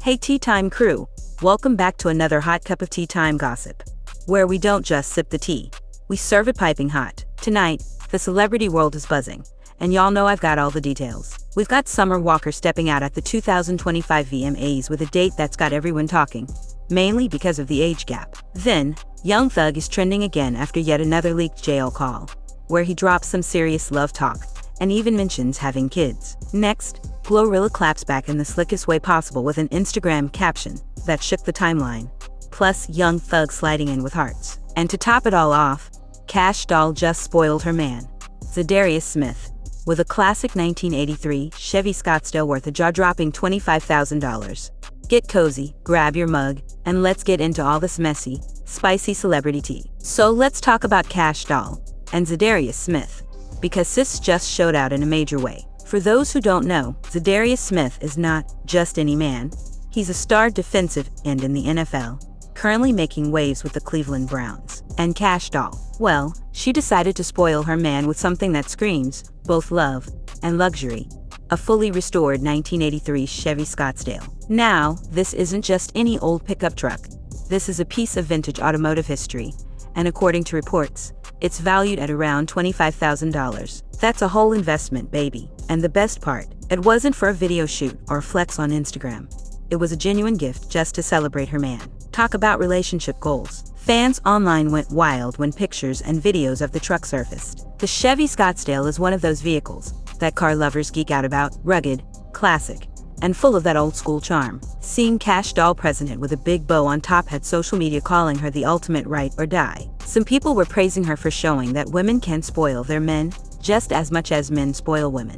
Hey Tea Time crew, welcome back to another hot cup of tea time gossip, where we don't just sip the tea, we serve it piping hot. Tonight, the celebrity world is buzzing, and y'all know I've got all the details. We've got Summer Walker stepping out at the 2025 VMAs with a date that's got everyone talking, mainly because of the age gap. Then, Young Thug is trending again after yet another leaked jail call, where he drops some serious love talk, and even mentions having kids. Next, GloRilla claps back in the slickest way possible with an Instagram caption that shook the timeline, plus Young Thug sliding in with hearts. And to top it all off, Kash Doll just spoiled her man, Za'Darius Smith, with a classic 1983 Chevy Scottsdale worth a jaw-dropping $25,000. Get cozy, grab your mug, and let's get into all this messy, spicy celebrity tea. So let's talk about Kash Doll and Za'Darius Smith, because sis just showed out in a major way. For those who don't know, Za'Darius Smith is not just any man. He's a star defensive end in the NFL, currently making waves with the Cleveland Browns. And Kash Doll, well, she decided to spoil her man with something that screams both love and luxury, a fully restored 1983 Chevy Scottsdale. Now, this isn't just any old pickup truck. This is a piece of vintage automotive history, and according to reports, it's valued at around $25,000. That's a whole investment, baby. And the best part, it wasn't for a video shoot or a flex on Instagram. It was a genuine gift just to celebrate her man. Talk about relationship goals. Fans online went wild when pictures and videos of the truck surfaced. The Chevy Scottsdale is one of those vehicles that car lovers geek out about, rugged, classic, and full of that old school charm. Seeing Kash Doll present with a big bow on top had social media calling her the ultimate ride or die. Some people were praising her for showing that women can spoil their men just as much as men spoil women,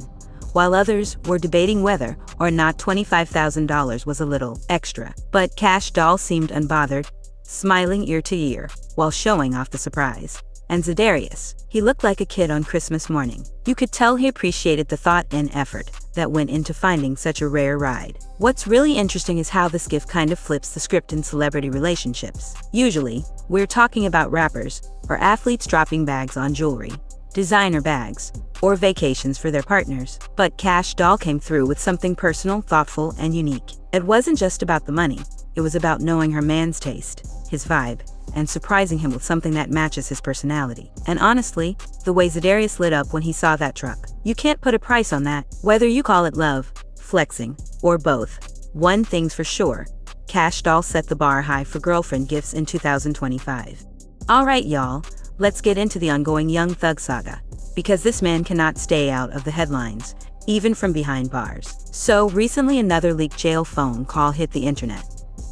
while others were debating whether or not $25,000 was a little extra. But Kash Doll seemed unbothered, smiling ear to ear while showing off the surprise. And Za'Darius, he looked like a kid on Christmas morning. You could tell he appreciated the thought and effort that went into finding such a rare ride. What's really interesting is how this gift kind of flips the script in celebrity relationships. Usually, we're talking about rappers or athletes dropping bags on jewelry, designer bags, or vacations for their partners. But Kash Doll came through with something personal, thoughtful, and unique. It wasn't just about the money, it was about knowing her man's taste, his vibe, and surprising him with something that matches his personality. And honestly, the way Za'Darius lit up when he saw that truck, you can't put a price on that. Whether you call it love, flexing, or both, one thing's for sure, Kash Doll set the bar high for girlfriend gifts in 2025. Alright y'all, let's get into the ongoing Young Thug saga, because this man cannot stay out of the headlines, even from behind bars. So recently another leaked jail phone call hit the internet,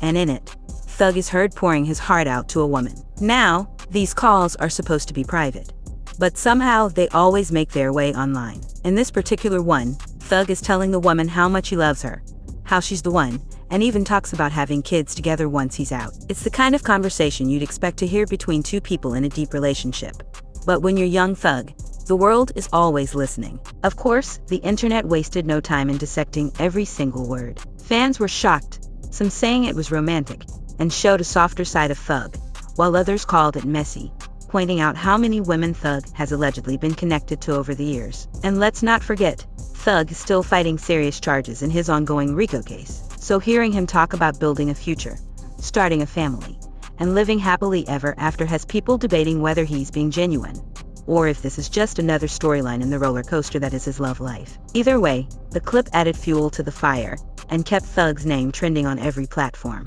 and in it, Thug is heard pouring his heart out to a woman. Now, these calls are supposed to be private, but somehow they always make their way online. In this particular one, Thug is telling the woman how much he loves her, how she's the one, and even talks about having kids together once he's out. It's the kind of conversation you'd expect to hear between two people in a deep relationship. But when you're Young Thug, the world is always listening. Of course, the internet wasted no time in dissecting every single word. Fans were shocked, some saying it was romantic and showed a softer side of Thug, while others called it messy, pointing out how many women Thug has allegedly been connected to over the years. And let's not forget, Thug is still fighting serious charges in his ongoing RICO case. So hearing him talk about building a future, starting a family, and living happily ever after has people debating whether he's being genuine, or if this is just another storyline in the roller coaster that is his love life. Either way, the clip added fuel to the fire, and kept Thug's name trending on every platform.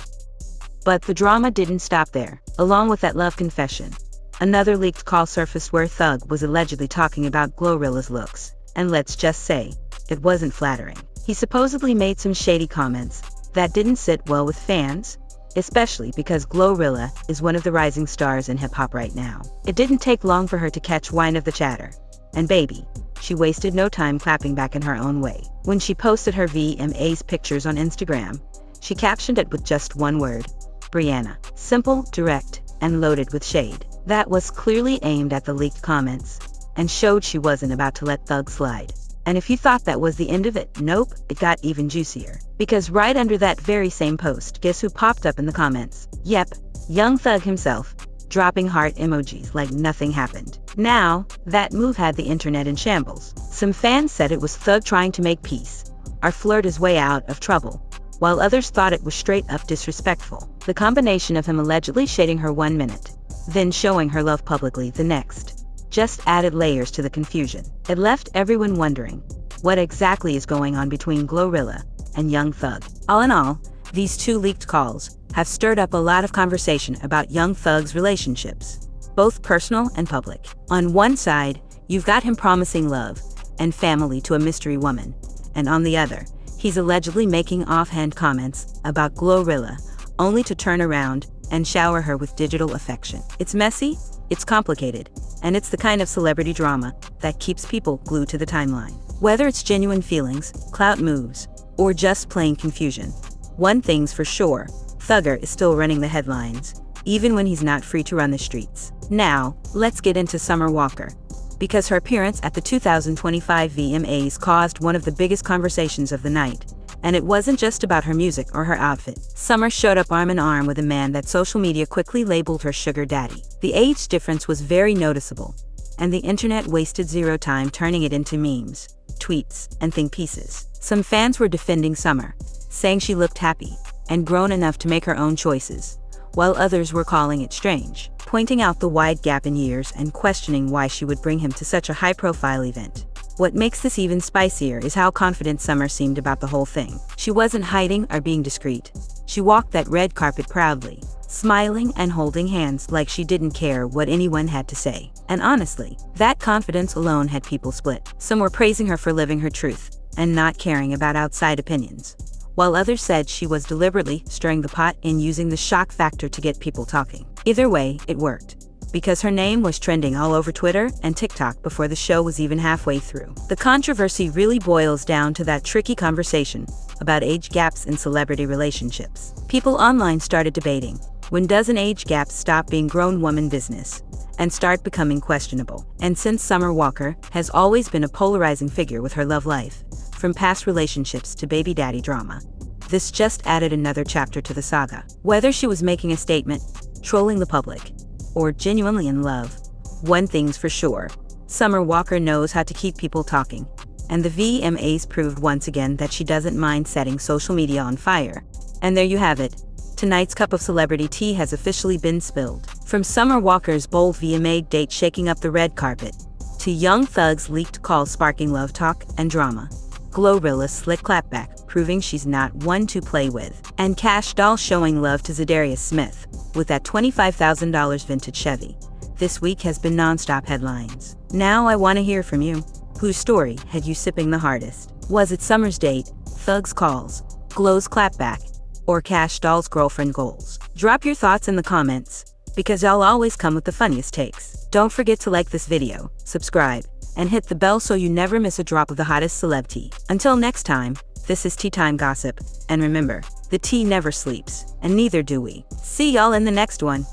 But the drama didn't stop there. Along with that love confession, another leaked call surfaced where Thug was allegedly talking about GloRilla's looks, and let's just say, it wasn't flattering. He supposedly made some shady comments that didn't sit well with fans, especially because GloRilla is one of the rising stars in hip-hop right now. It didn't take long for her to catch wind of the chatter, and baby, she wasted no time clapping back in her own way. When she posted her VMA's pictures on Instagram, she captioned it with just one word, Brianna. Simple, direct, and loaded with shade. That was clearly aimed at the leaked comments, and showed she wasn't about to let Thug slide. And if you thought that was the end of it, nope, it got even juicier. Because right under that very same post, guess who popped up in the comments? Yep, Young Thug himself, dropping heart emojis like nothing happened. Now, that move had the internet in shambles. Some fans said it was Thug trying to make peace, or flirt his way out of trouble, while others thought it was straight up disrespectful. The combination of him allegedly shading her 1 minute, then showing her love publicly the next, just added layers to the confusion. It left everyone wondering, what exactly is going on between GloRilla and Young Thug? All in all, these two leaked calls have stirred up a lot of conversation about Young Thug's relationships, both personal and public. On one side, you've got him promising love and family to a mystery woman, and on the other, he's allegedly making offhand comments about GloRilla, only to turn around and shower her with digital affection. It's messy, it's complicated, and it's the kind of celebrity drama that keeps people glued to the timeline. Whether it's genuine feelings, clout moves, or just plain confusion, one thing's for sure, Thugger is still running the headlines, even when he's not free to run the streets. Now, let's get into Summer Walker, because her appearance at the 2025 VMAs caused one of the biggest conversations of the night. And it wasn't just about her music or her outfit. Summer showed up arm in arm with a man that social media quickly labeled her sugar daddy. The age difference was very noticeable, and the internet wasted zero time turning it into memes, tweets, and think pieces. Some fans were defending Summer, saying she looked happy and grown enough to make her own choices, while others were calling it strange, pointing out the wide gap in years and questioning why she would bring him to such a high-profile event. What makes this even spicier is how confident Summer seemed about the whole thing. She wasn't hiding or being discreet. She walked that red carpet proudly, smiling and holding hands like she didn't care what anyone had to say. And honestly, that confidence alone had people split. Some were praising her for living her truth and not caring about outside opinions, while others said she was deliberately stirring the pot and using the shock factor to get people talking. Either way, it worked, because her name was trending all over Twitter and TikTok before the show was even halfway through. The controversy really boils down to that tricky conversation about age gaps in celebrity relationships. People online started debating, when does an age gap stop being grown woman business and start becoming questionable? And since Summer Walker has always been a polarizing figure with her love life, from past relationships to baby daddy drama, this just added another chapter to the saga. Whether she was making a statement, trolling the public, or genuinely in love, one thing's for sure, Summer Walker knows how to keep people talking, and the VMAs proved once again that she doesn't mind setting social media on fire. And there you have it. Tonight's cup of celebrity tea has officially been spilled. From Summer Walker's bold VMA date shaking up the red carpet, to Young Thug's leaked call sparking love talk and drama, GloRilla's slick clapback proving she's not one to play with, and Kash Doll showing love to Za'Darius Smith with that $25,000 vintage Chevy, this week has been non-stop headlines. Now I want to hear from you. Whose story had you sipping the hardest? Was it Summer's date, Thug's calls, Glo's clapback, or Kash Doll's girlfriend goals? Drop your thoughts in the comments, because I'll always come with the funniest takes. Don't forget to like this video, subscribe, and hit the bell so you never miss a drop of the hottest celeb tea. Until next time, this is Tea Time Gossip, and remember, the tea never sleeps, and neither do we. See y'all in the next one.